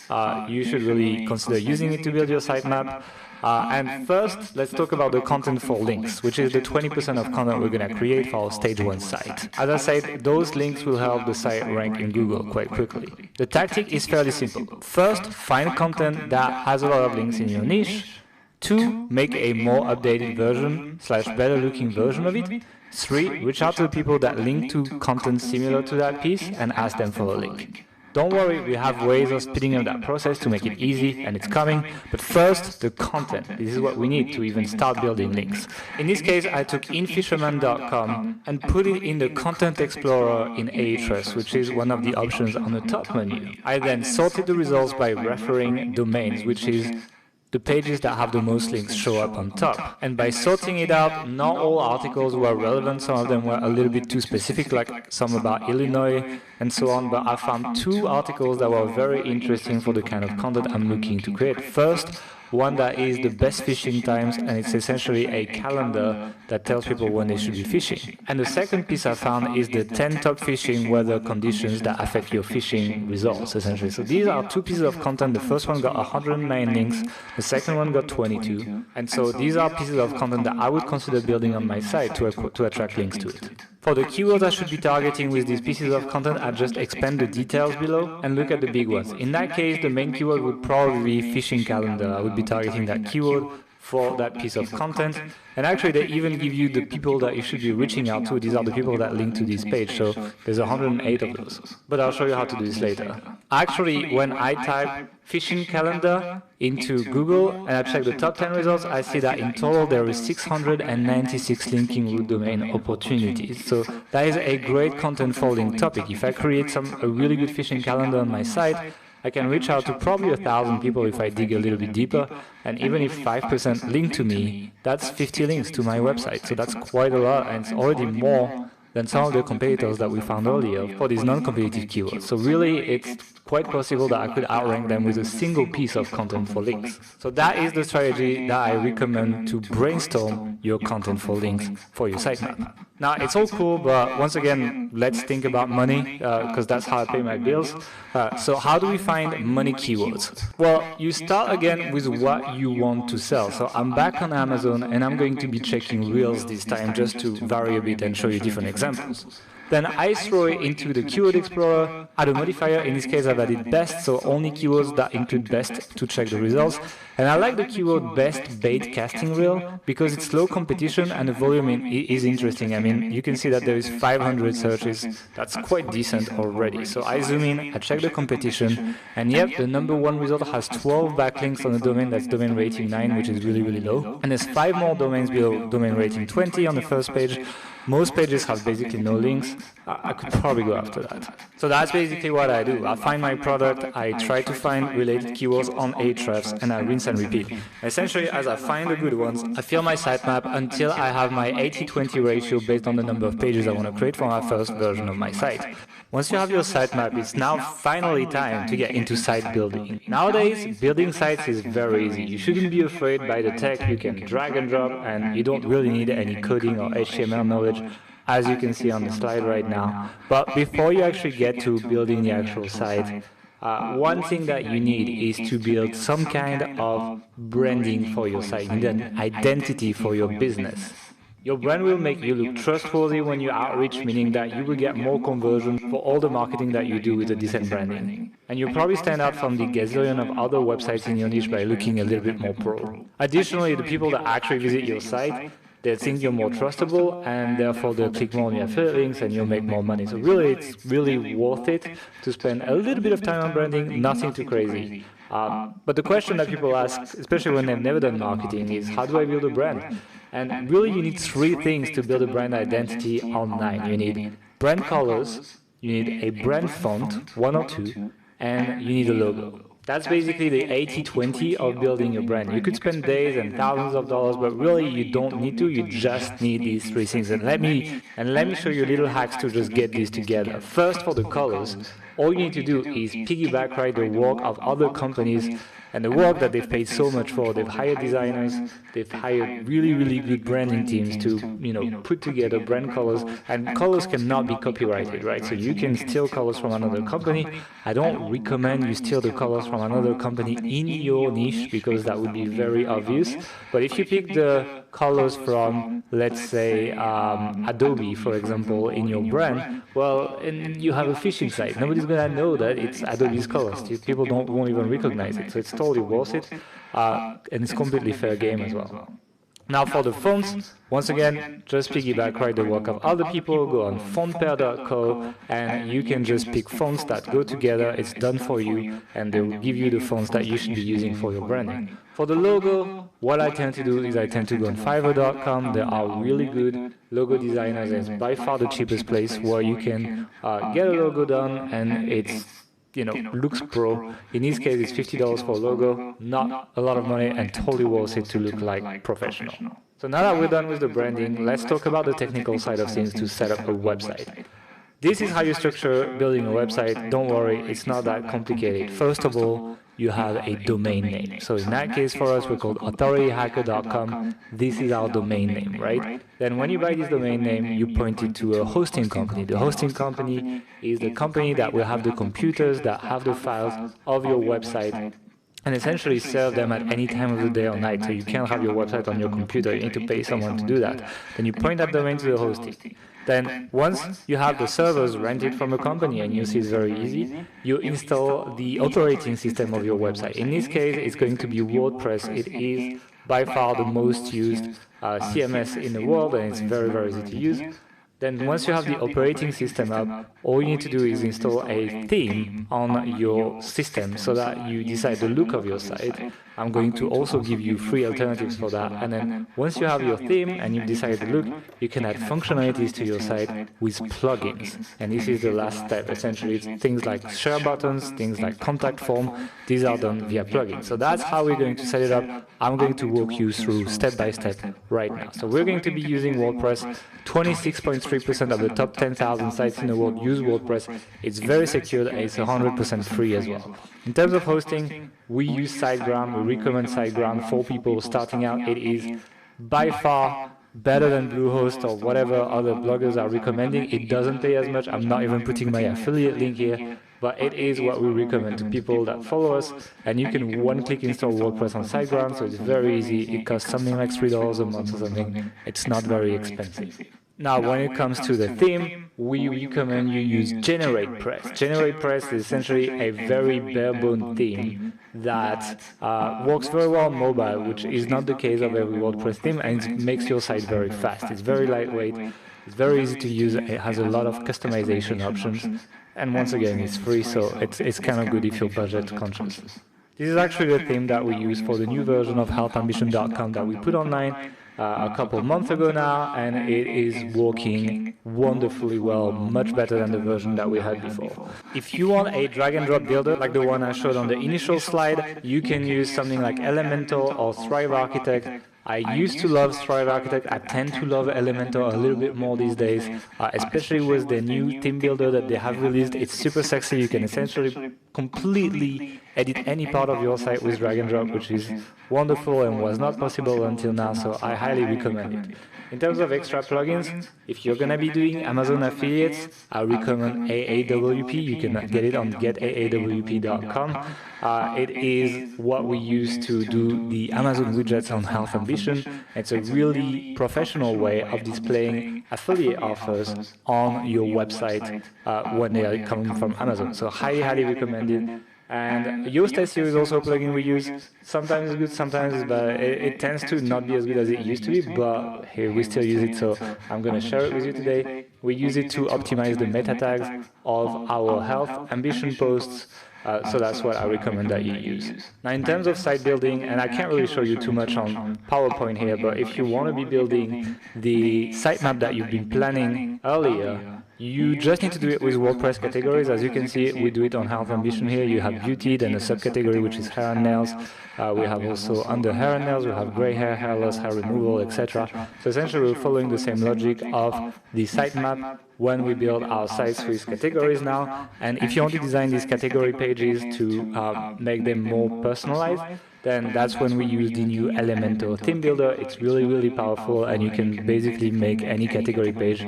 You should really consider using it to build your sitemap. And first, let's talk about the content for links, which is the 20% of content we're going to create for our stage 1 site. As I said, those links will help the site rank in Google quite quickly. The tactic is fairly simple. First, find content that has a lot of links in your niche. 2, make a more updated version / better looking version of it. 3, reach out to the people that link to content similar to that piece and ask them for a link. Don't worry, we have ways of speeding up that process to make it easy, and it's coming. But first, the content. This is what we need to even start building links. In this case, I took infisherman.com and put it in the Content Explorer in Ahrefs, which is one of the options on the top menu. I then sorted the results by referring domains, which is the pages that have the most links show up on top. And by sorting it out, not all articles were relevant. Some of them were a little bit too specific, like some about Illinois and so on. But I found 2 articles that were very interesting for the kind of content I'm looking to create. First, one that is the best fishing times, and it's essentially a calendar that tells people when they should be fishing. And the second piece I found is the 10 top fishing weather conditions that affect your fishing results, essentially. So these are 2 pieces of content. The first one got 109 links, the second one got 22. And so these are pieces of content that I would consider building on my site to attract links to it. For the keywords I should be targeting with these pieces of content, I just expand the details below and look at the big ones. In that case, the main keyword would probably be fishing calendar. I would be targeting that keyword for that piece of content. And actually, they even give you the people that you should be reaching out to. These are the people that link to this page. So there's 108 of those. But I'll show you how to do this later. Actually, when I type fishing calendar into Google and I check the top 10 results, I see that in total there is 696 linking root domain opportunities. So that is a great content folding topic. If I create a really good fishing calendar on my site, I can reach out to probably 1,000 people if I dig a little bit deeper, and even if 5% link to me, that's 50 links to my website. So that's quite a lot, and it's already more than some of the competitors that we found earlier for these non-competitive keywords. So really, it's quite possible that I could outrank them with a single piece of content for links. So that is the strategy that I recommend to brainstorm your content for links for your sitemap. Now, it's all cool, but once again, let's think about money, because that's how I pay my bills. So how do we find money keywords? Well, you start again with what you want to sell. So I'm back on Amazon, and I'm going to be checking Reels this time just to vary a bit and show you different examples. Then I throw it into the Keyword Explorer, add a modifier. In this case, I've added best, so only keywords that include best to check the results. And I like the keyword best bait casting reel because it's low competition and the volume is interesting. I mean, you can see that there is 500 searches. That's quite decent already. So I zoom in, I check the competition, and yep, the #1 result has 12 backlinks on a domain that's domain rating 9, which is really, really low. And there's 5 more domains below domain rating 20 on the first page. Most pages have basically no links. I could probably go after that. So that's basically what I do. I find my product, I try to find related keywords on Ahrefs, and I rinse and repeat. Essentially, as I find the good ones, I fill my sitemap until I have my 80-20 ratio based on the number of pages I want to create for my first version of my site. Once you have your sitemap, it's now finally time to get into site building. Nowadays, building sites is very easy. You shouldn't be afraid by the tech. You can drag and drop, and you don't really need any coding or HTML knowledge, as you can see on the slide right now. But before you actually get to building the actual site, one thing that you need is to build some kind of branding for your site. You need an identity for your business. Your brand will make you look trustworthy when you outreach, meaning that you will get more conversion for all the marketing that you do with a decent branding. And you'll probably stand out from the gazillion of other websites in your niche by looking a little bit more pro. Additionally, the people that actually visit your site, they think you're more trustable, and therefore they'll click more on your affiliate links and you'll make more money. So really, it's really worth it to spend a little bit of time on branding, nothing too crazy. But the question that people ask, especially when they've never done marketing, is how do I build a brand? And really, you need three things to build a brand identity online. You need brand colors, you need a brand font, one or two, and you need a logo. That's basically the 80-20 of building your brand. You could spend days and thousands of dollars, but really you don't need to. You just need these three things. And let me show you little hacks to just get these together. First, for the colors, all you need to do is piggyback right the work of other companies and the work that they've paid so much for. They've hired designers, they've hired really, really good branding teams to, put together brand colors, and colors cannot be copyrighted, right? So you can steal colors from another company. I don't recommend you steal the colors from another company in your niche because that would be very obvious. But if you pick the colors from, let's say, Adobe, for example, in your brand, well, and you have a phishing site. Nobody's going to know that it's Adobe's colors. People won't even recognize it. So it's totally worth it, and it's completely fair game as well. Now for the fonts, once again, just piggyback right the work of other people, go on fontpair.co, and you can just pick fonts that go together. It's done for you, and they will give you the fonts that you should be using for your branding. For the logo, what I tend to do is I tend to go on fiverr.com. There are really good logo designers, and it's by far the cheapest place where you can get a logo done, and it's looks pro. In this case, it's $50 for a logo, not a lot of money, and totally worth it to look like professional. So now that we're done with the branding, let's talk about the technical side of things to set up a website. This is how you structure building a website. Don't worry, it's not that complicated. First of all, you have a domain name. So in that case for us, we're called authorityhacker.com. This is our domain name, right? Then when you buy this domain name, you point it to a hosting company. The hosting company is the company that will have the computers that have the files of your website and essentially serve them at any time of the day or night. So you can't have your website on your computer. You need to pay someone to do that. Then you point that domain to the hosting. Then once you have the servers rented from a company, and you see it's very easy, you install the operating system of your website. In this case, it's going to be WordPress. It is by far the most used CMS in the world, and it's very, very easy to use. Then once you have the operating system up, all you need to do is install a theme on your system so that you decide the look of your site. I'm going to also give you free alternatives for that. And then once you have your theme and you've decided the look, you can add functionalities to your site with plugins. And this is the last step. Essentially, it's things like share buttons, things like contact form. These are done via plugins. So that's how we're going to set it up. I'm going to walk you through step by step right now. So we're going to be using WordPress. 26.3% of the top 10,000 sites in the world use WordPress. It's very secure, and it's 100% free as well. In terms of hosting, we use SiteGround. We recommend SiteGround for people starting out. It is by far better than Bluehost or whatever other bloggers are recommending. It doesn't pay as much. I'm not even putting my affiliate link here, but it is what we recommend to people that follow us. And you can one-click install WordPress on SiteGround, so it's very easy. It costs something like $3 a month or something. It's not very expensive. Now, when it comes to the theme, we recommend you use GeneratePress. GeneratePress is essentially a very bare-bone theme that works very well on mobile, which is not the case of every WordPress theme, and it makes your site very fast. It's very lightweight, it's very easy to use, it has a lot of customization options, and once again, it's free, so it's kind of good if you're budget conscious. This is actually the theme that we use for the new version of healthambition.com that we put online a couple months ago now, and it is working wonderfully well, much better than the version that we had before. If you want a drag and drop builder like the one I showed on the initial slide, you can use something like Elementor or Thrive Architect. I used to love Thrive Architect. I tend to love Elementor a little bit more these days, especially with the new theme builder that they have released. It's super sexy. You can essentially completely edit any part of your site with drag and drop, which is wonderful and was not possible until now, so I highly recommend it. In terms of extra plugins, if you're going to be doing Amazon affiliates, I recommend AAWP. You can get it on getaawp.com. It is what we use to do the Amazon widgets on Health Ambition. It's a really professional way of displaying affiliate offers on your website when they are coming from Amazon. So highly recommend it. And Yoast SEO is also a plugin we use. Sometimes it's good, sometimes it's bad. It tends to not be as good as it used to be, but here we still use it, so I'm going to share it with you today. We use it to optimize the meta tags of our Health Ambition posts, so that's what I recommend that you use. Now, in terms of site building, and I can't really show you too much on PowerPoint here, but if you want to be building the sitemap that you've been planning earlier, you just need to do it with WordPress categories. As you can see, we do it on Health Ambition here. You have beauty, then a subcategory which is hair and nails. We have also under hair and nails, we have gray hair, hair loss, hair removal, etc. So essentially, we're following the same logic of the sitemap when we build our sites with categories now. And if you want to design these category pages to make them more personalized, then that's when we use the new Elementor theme builder. It's really powerful, and you can basically make any category page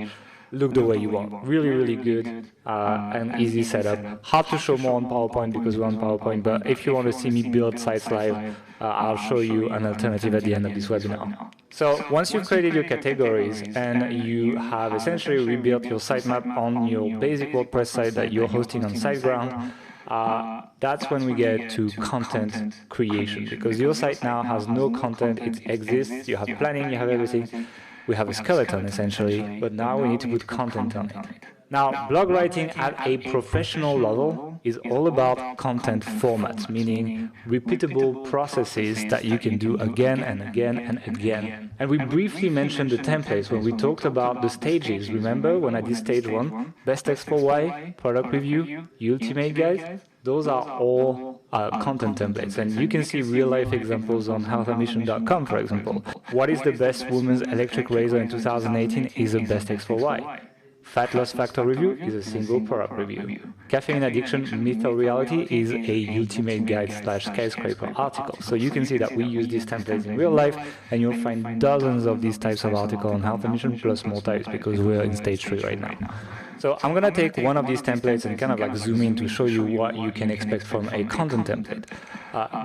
look the way you want. Really good and easy setup. Hard to show more on PowerPoint because we're on PowerPoint, but if you want to see me build sites live, I'll show you an alternative at the end of this webinar. So once you've created your categories and you have essentially rebuilt your sitemap on your basic WordPress site that you're hosting on SiteGround, that's when we get to content creation, because your site now has no content. It exists, you have planning, you have everything. We have a skeleton essentially, but now we need to put content on it. Now, blog writing at a professional level is all about content formats, meaning repeatable processes that you can do again and again and again. And we briefly mentioned the templates when we talked about the stages. Remember when I did stage 1, best text for why, product review, ultimate guide? Those are all content templates, and you can see real-life examples on healthambition.com, for example. What is the best women's electric razor in 2018 is a best text for why. Fat loss factor review is a single product review. Caffeine addiction, myth or reality is a ultimate guide / skyscraper article. So you can see that we use these templates in real life, and you'll find dozens of these types of articles on Health Ambition, plus more types because we're in stage 3 right now. So I'm going to take one of these templates and kind of like zoom in to show you what you can expect from a content template.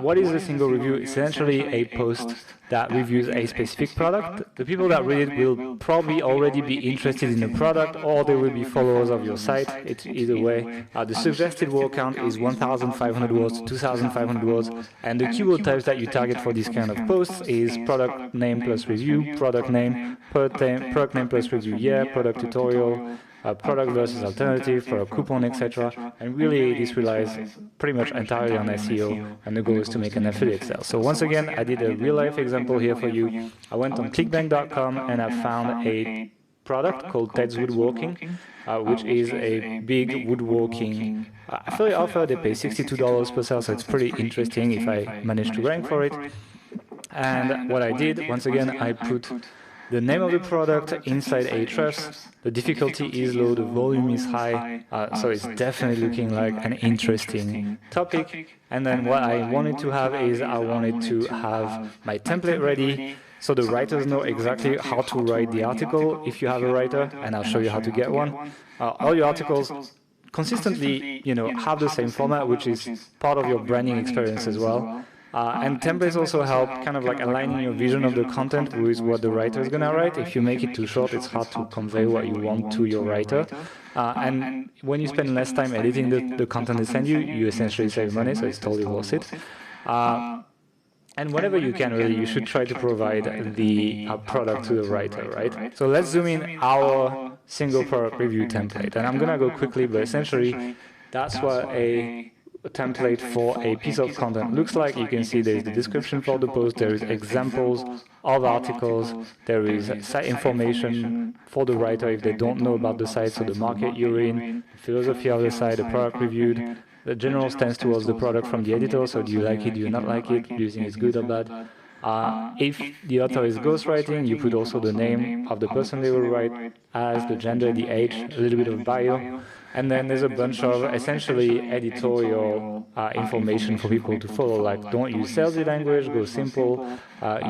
What is a single review? Essentially a post that reviews a specific product. The people that read it will probably already be interested in the product, or they will be followers of your site. It's either way. The suggested word count is 1,500 words to 2,500 words, and the keyword types that you target for this kind of posts is product name plus review, product name plus review, product tutorial, product versus alternative, product coupon, etc. And really, this relies pretty much entirely on SEO, and the goal is to make an affiliate sale. So once again, I did a real-life example here for you. I went on Hkgaming.com and I found a product called Ted's Woodworking, which is a big woodworking affiliate offer. They pay $62 per sale, so it's pretty interesting if I manage to rank for it. And what I did, once again, I put the name of the product inside Ahrefs. The difficulty is low, the volume is high, so it's definitely looking like an interesting topic. And then what I wanted to have is I wanted to have my template ready, so the writers know exactly how to write the article if you have a writer, and I'll show you how to get one. All your articles consistently, have the same format, which is part of your branding experience as well. And templates also help kind of like aligning your vision of the content with what the writer is going to write. If you make it too short, it's hard to convey what you want to your writer. And when you spend less time editing the content they send you, you essentially save money, so it's totally worth it. And whenever you can, really, you should try to provide the product to the writer, right? So let's zoom in our single product review template. And I'm going to go quickly, but essentially, that's what a template for a piece of content looks like. You can see there is the description for the post, there is examples of articles, there is site information for the writer if they don't know about the site, so the market you're in, the philosophy of the site, the product reviewed, the general stance towards the product from the editor, so do you like it, do you not like it, do you think it's good or bad. If the author is ghostwriting, you put also the name of the person they will write as, the gender, the age, a little bit of bio. And then there's a bunch of essentially editorial information for people to follow, like don't use salesy language, go simple,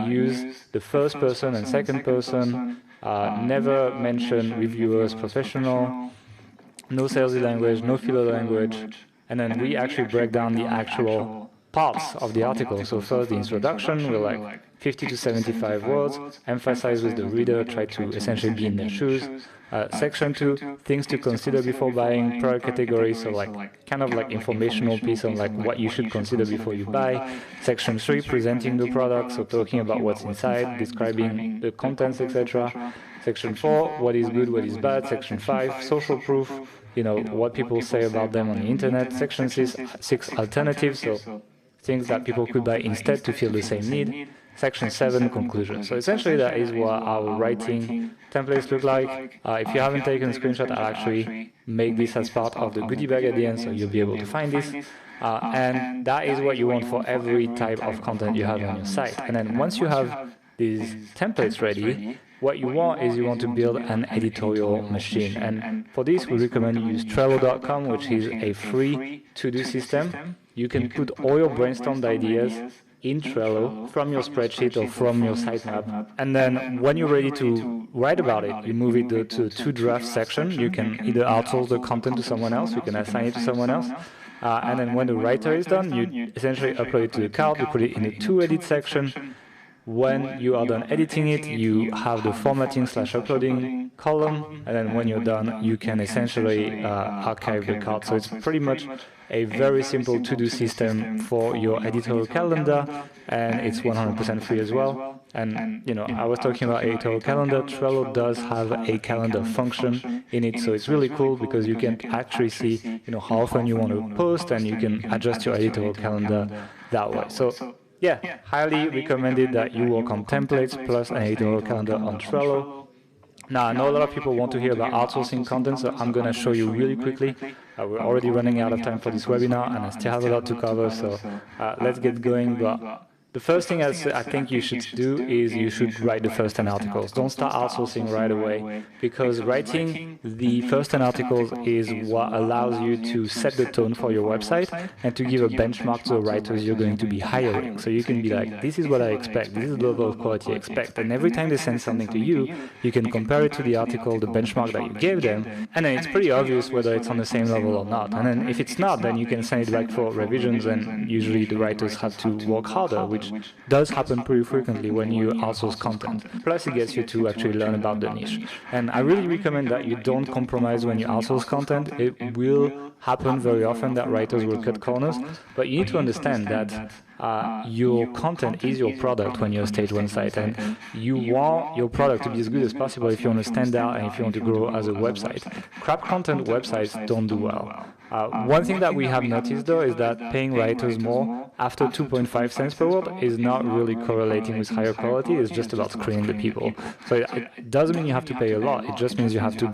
use the first person and second person, never mention reviewers professional, no salesy language, no filler language, and then we actually break down the actual parts of the article. So first, the introduction, we're like 50 to 75 words, emphasize with the reader, try to essentially be in their shoes. Section 2, things to consider before buying, product category, so like kind of like informational piece on like what you should consider before you buy. Section 3, presenting the product, so talking about what's inside, describing the contents, etc. Section 4, what is good, what is bad. Section 5, social proof, you know, what people say about them on the internet. Section 6, alternatives, so things that people could buy instead to fill the same need. Section 7, conclusion. So essentially that is what our writing templates look like. If you haven't taken a screenshot, I'll actually make this as part of the goodie bag at the end, so you'll be able to find this. And that is what you want for every type of content you have on your site. And then once you have these templates ready, what you want is you want to build an editorial machine. And for this, we recommend you use Trello.com, which is a free to-do system. You can put all your brainstormed ideas in Trello from your spreadsheet or from your sitemap. And then when you're ready to write about it, you move it to a draft section. You can either outsource the content to someone else, you can assign it to someone else. And then when the writer is done, you essentially upload it to the card, you put it in the to-edit section. When you are done editing it, you have the formatting/uploading column, and then when you're done, you can essentially archive the card. So it's pretty much a very simple to-do system for your editorial calendar, and it's 100% free as well. And you know, I was talking about editorial calendar. Trello does have a calendar function in it, so it's really cool because you can actually see, you know, how often you want to post, and you can adjust your editorial calendar that way. So yeah, highly recommended that you work on templates plus an editorial calendar on Trello. Now, I know a lot of people want to hear about outsourcing content, so I'm going to show you really quickly. We're already running out of time for this webinar, and I still have a lot to cover, so let's get going. But the first thing I think you should do is you should write the first 10 articles. Don't start outsourcing right away, because writing the first 10 articles is what allows you to set the tone for your website and to give a benchmark to the writers you're going to be hiring. So you can be like, this is what I expect, this is the level of quality I expect. And every time they send something to you, you can compare it to the article, the benchmark that you gave them, and then it's pretty obvious whether it's on the same level or not. And then if it's not, then you can send it back for revisions, and usually the writers have to work harder, which does happen pretty frequently when you outsource content. Plus, it gets you to actually learn about the niche. And I really recommend that you don't compromise when you outsource content. It will happen very often that writers will cut corners, but you need to understand that your content is your product when you're a stage 1 site, and you want your product to be as good as possible if you want to stand out and if you want to grow as a website. Crap content websites don't do well. One thing that we have noticed though is that paying writers more after 2.5 cents per word is not really correlating with higher quality. It's just about screening the people. So it doesn't mean you have to pay a lot. It just means you have to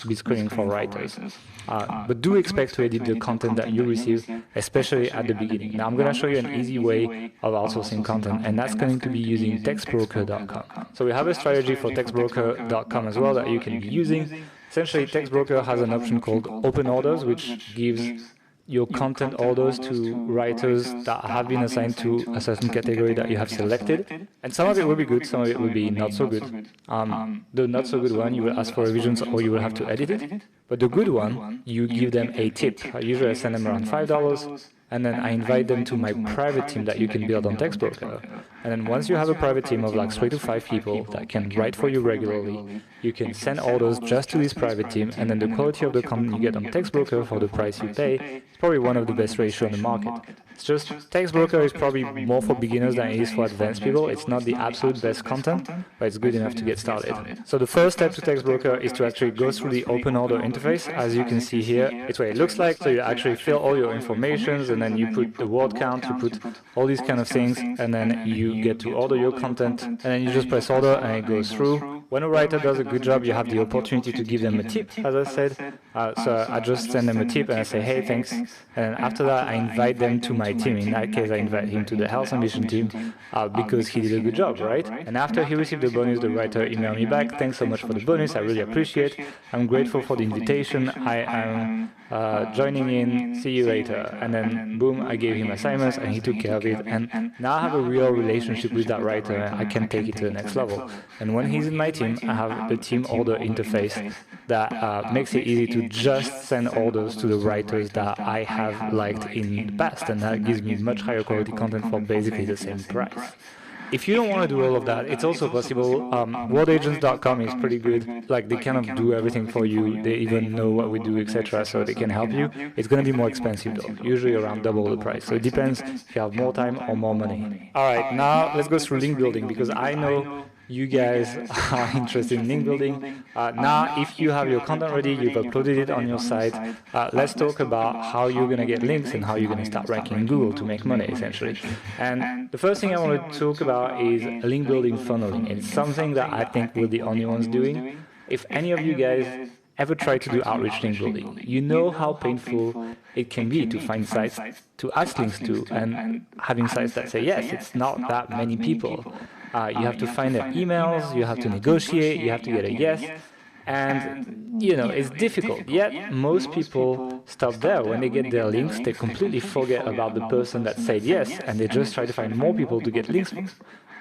be screening for writers. But do expect to edit the content that you receive, especially at the beginning. Now I'm going to show you an easy way of outsourcing content, and that's going to be using textbroker.com. So we have a strategy for textbroker.com as well that you can be using. Essentially, TextBroker has an option called Open Orders, which gives your content orders to writers that have been assigned to a certain category that you have selected. And some of it will be good, some of it will be not so good. The not so good one, you will ask for revisions or you will have to edit it. But the good one, you give them a tip. Usually I send them around $5. And then I invite them to my private team that you can build on TextBroker. And then once you have a private team of like 3 to 5 people that can write for you regularly, you can send orders just to this private team, and then the quality of the content you get on TextBroker for the price you pay is probably one of the best ratios on the market. It's just TextBroker is probably more for beginners than it is for advanced people. It's not the absolute best content, but it's good enough to get started. So the first step to TextBroker is to actually go through the open order interface. As you can see here, it's what it looks like. So you actually fill all your information, and then you put the word count, you put all these kind of things, and then you get to order your content, and then you just press order and it goes through. when a writer does a good job, you have the opportunity to give them a tip, as I said. So I just send them a tip and I say, hey, thanks. And after that, I invite them to my team. In that case, I invite him to the health ambition team because he did a good job, right? And after he received the bonus, the writer emailed me back, thanks so much for the bonus, I really appreciate it. I'm grateful for the invitation. I am joining in, see you later. And then boom, I gave him assignments and he took care of it. And now I have a real relationship with that writer and I can take it to the next level. And when he's in my team, I have the team order interface that makes it easy to just send orders to the writers that I have liked in the past, and that gives me much higher quality content for basically the same price. If you don't want to do all of that, it's also possible. Wordagents.com is pretty good. Like, they kind of do everything for you. They even know what we do, etc. So they can help you. It's going to be more expensive though, usually around double the price. So it depends if you have more time or more money. All right, now let's go through link building, because I know you guys are interested in link building. Now, if you have your content ready, you've uploaded it on your site, let's talk about how you're going to get links and how you're going to start ranking in Google to make money, essentially. And the first thing I want to talk about is link building funneling. It's something that I think we're the only ones doing. If any of you guys ever try to do outreach link building, you know how painful it can be to find sites to ask links to, and having sites that say yes, it's not that many people. You have to find their emails, you have to negotiate, you have to get a yes, and you know, it's difficult. Yet most people stop there. When they get their links, they completely forget about the person that said yes, and they just try to find more people to get links from.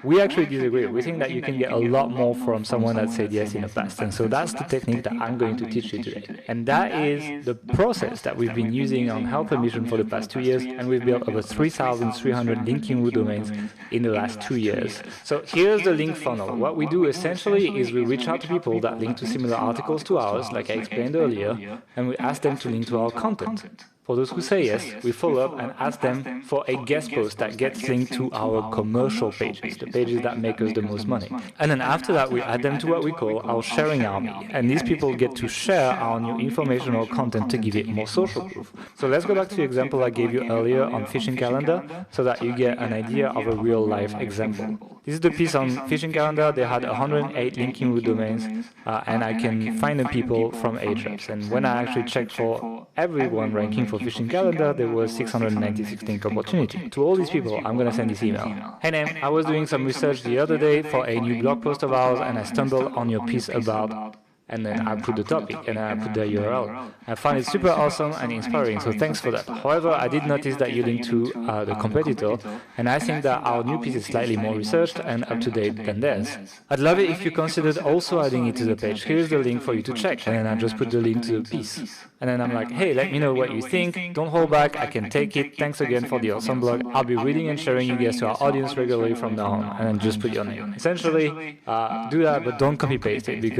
We actually disagree. We think that you can get a lot more from someone that said yes in the past. And so that's the technique that I'm going to teach you today. And that is the process that we've been using on Health Ambition for the past 2 years. And we've built over 3,300 linking root domains in the last 2 years. So here's the link funnel. What we do essentially is we reach out to people that link to similar articles to ours, like I explained earlier, and we ask them to link to our content. For those who say yes, we follow up and ask them for a guest post that gets linked to our commercial pages, the pages that make us the most money. And then after that, we add them to what we call our sharing army. And these people get to share our new informational content to give it more social proof. So let's go back to the example I gave you earlier on Fishing Calendar so that you get an idea of a real life example. This is the piece on Fishing Calendar. They had 108 linking root domains, and I can find the people from Ahrefs. And when I actually checked for everyone ranking for Fishing Calendar, there was 696 link opportunity. To all these people, I'm going to send this email. Hey Nam, I was doing some research the other day for a new blog post of ours, and I stumbled on your piece about, and then I put the topic and I put the URL. I found it super awesome and inspiring, so thanks for that. However, I did notice that you linked to the competitor, and I think that our new piece is slightly more researched and up to date than theirs. I'd love it if you considered also adding it to the page. Here's the link for you to check, and then I just put the link to the piece. And then I'm like, hey, let me know what you think. Don't hold back, I can take it. Thanks again for the awesome blog. I'll be reading and sharing you guys to our audience regularly from now on, and then just put your name. Essentially, do that, but don't copy paste it, because